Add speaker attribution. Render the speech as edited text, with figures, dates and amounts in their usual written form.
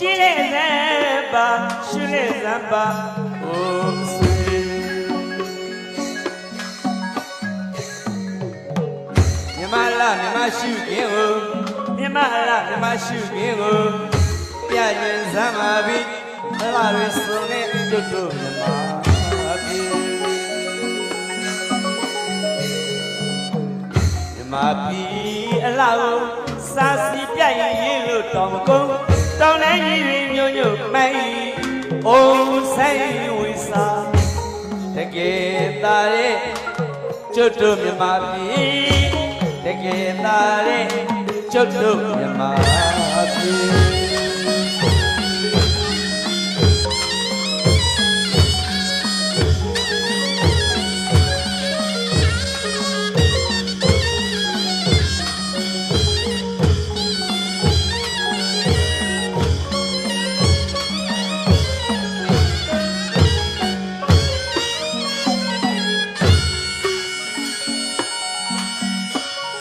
Speaker 1: ကြည့်လေစမ်းပါရှုလေစမ်းပါအိုးဆွေမြမလာမြမရှိခင်ကိုမြမလာမြမရှိခင်ကိုပြရင်စမ်းပါပြီမလာရစုံနဲ့ကျွတ်တို့မြမပြီမြမပြီအလားကိုစားစီပြရင်ရေးလို့တောင်မကုန်တောင်းနေရင်ညွညွမိုင်းအိုးဆိုင်ဝိစာတကယ်သားရဲ့ကျွတ်တို့မြမပြီတကယ်သားရဲ့ကျွတ်တို့မြမပြီ